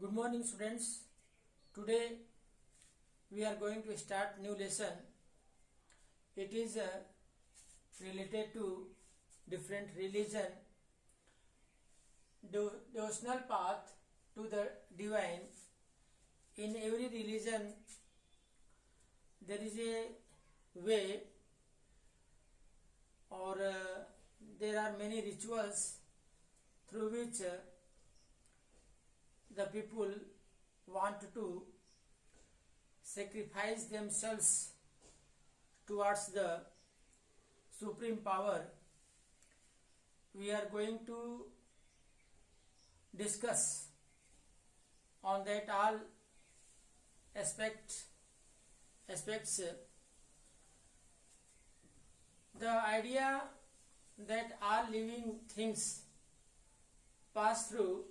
Good morning, students. Today we are going to start new lesson. It is related to different religion, devotional path to the divine. In every religion there is a way, or there are many rituals through which the people want to sacrifice themselves towards the supreme power. We are going to discuss on that all aspects. The idea that all living things pass through,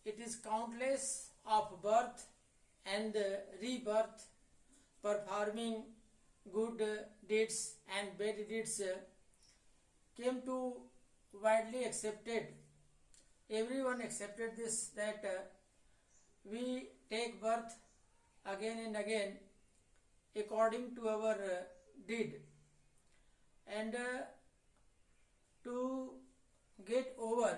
it is countless of birth and rebirth, performing good deeds and bad deeds came to widely accepted. Everyone accepted this, that we take birth again and again according to our deed, and to get over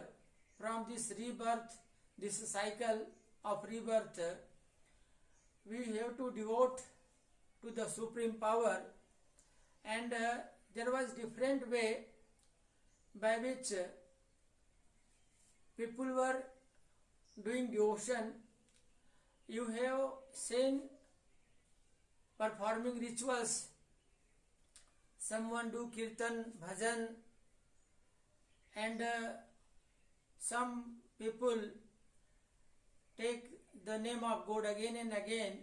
from this rebirth, this cycle of rebirth, we have to devote to the supreme power. And there was different way by which people were doing devotion. You have seen performing rituals. Someone do kirtan, bhajan, and some people take the name of God again and again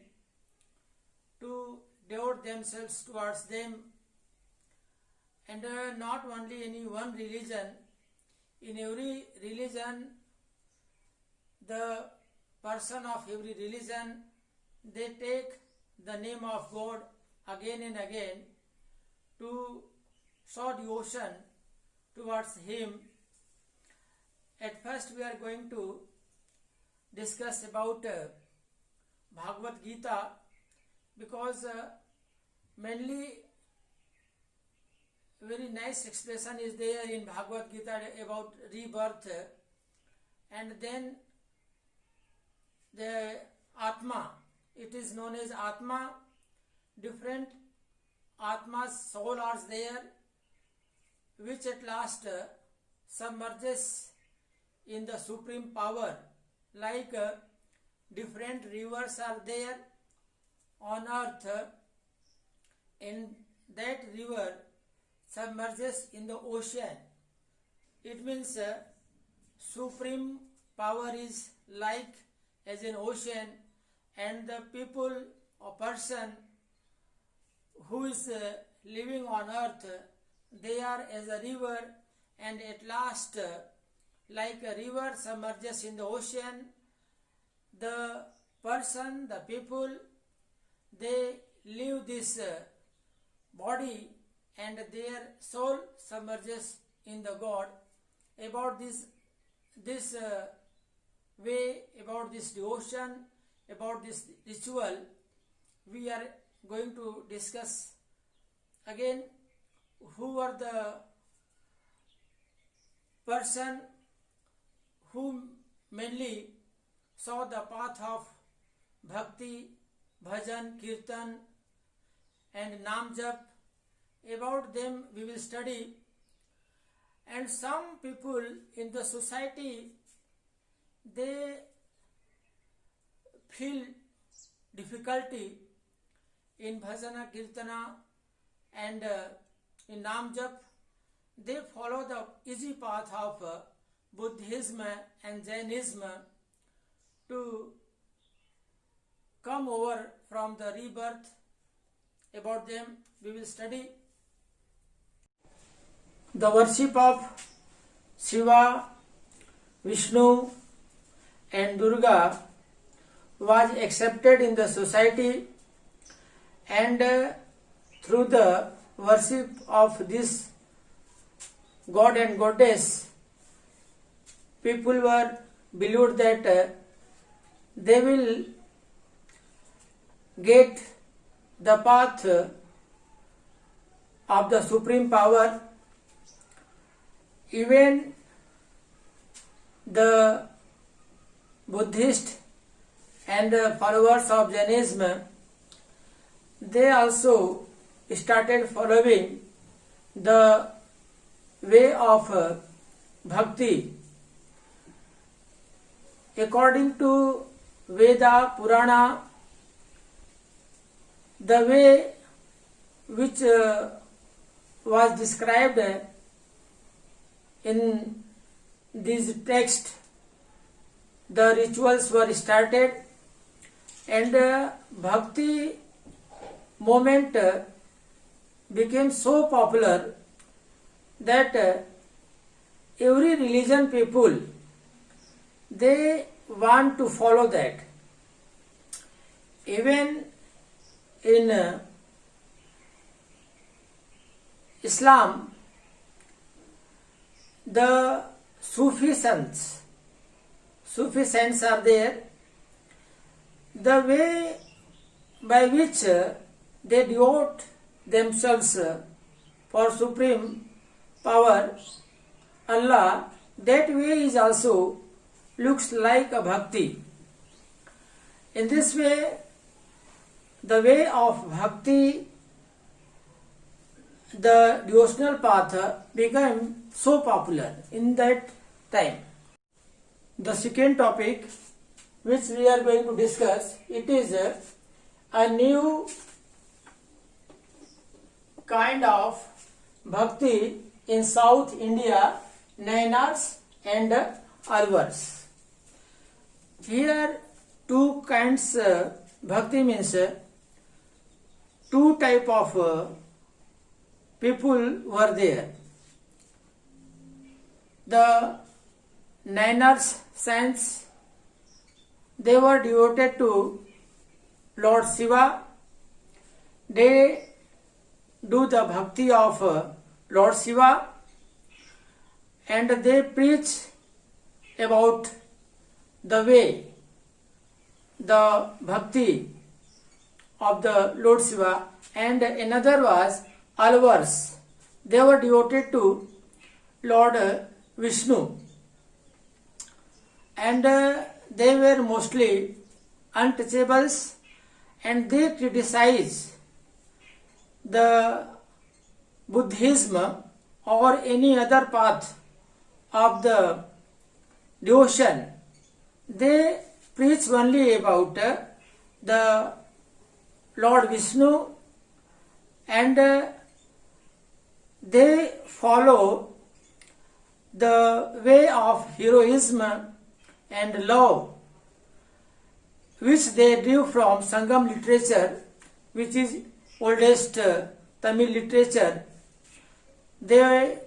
to devote themselves towards them. And not only any one religion, in every religion, the person of every religion, they take the name of God again and again to show devotion towards Him. At first we are going to discuss about Bhagavad Gita, because mainly very nice expression is there in Bhagavad Gita about rebirth, and then the Atma. It is known as Atma. Different Atma's soul are there, which at last submerges in the supreme power. Like different rivers are there on earth, and that river submerges in the ocean. It means supreme power is like as an ocean, and the people or person who is living on earth, they are as a river, and at last like a river submerges in the ocean, the person, the people, they leave this body and their soul submerges in the God. About this way, about this devotion, about this ritual, we are going to discuss. Again, who are the person who mainly saw the path of bhakti, bhajan, kirtan and nam jap. About them we will study. And some people in the society, they feel difficulty in bhajana, kirtana and in nam jap. They follow the easy path of Buddhism and Jainism to come over from the rebirth. About them we will study. The worship of Shiva, Vishnu and Durga was accepted in the society, and through the worship of this God and Goddess, people were believed that they will get the path of the supreme power. Even the Buddhist and followers of Jainism, they also started following the way of bhakti. According to Veda, Purana, the way which was described in these texts, the rituals were started, and bhakti movement became so popular that every religion people, they want to follow that. Even in Islam, the Sufi saints are there. The way by which they devote themselves for supreme power, Allah, that way is also looks like a bhakti. In this way, the way of bhakti, the devotional path, became so popular in that time. The second topic which we are going to discuss, it is a new kind of bhakti in South India, Nainars and Alvars. Here two kinds bhakti means two type of people were there. The Nainars saints, they were devoted to Lord Shiva. They do the bhakti of Lord Shiva, and they preach about the way, the bhakti of the Lord Shiva. And another was Alvars. They were devoted to Lord Vishnu, and they were mostly untouchables, and they criticize the Buddhism or any other path of the devotion. They preach only about the Lord Vishnu, and they follow the way of heroism and love, which they drew from Sangam literature, which is oldest Tamil literature. They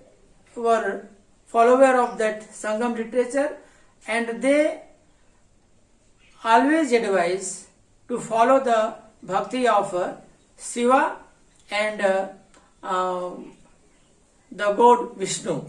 were follower of that Sangam literature, and they always advise to follow the bhakti of Shiva and the god Vishnu.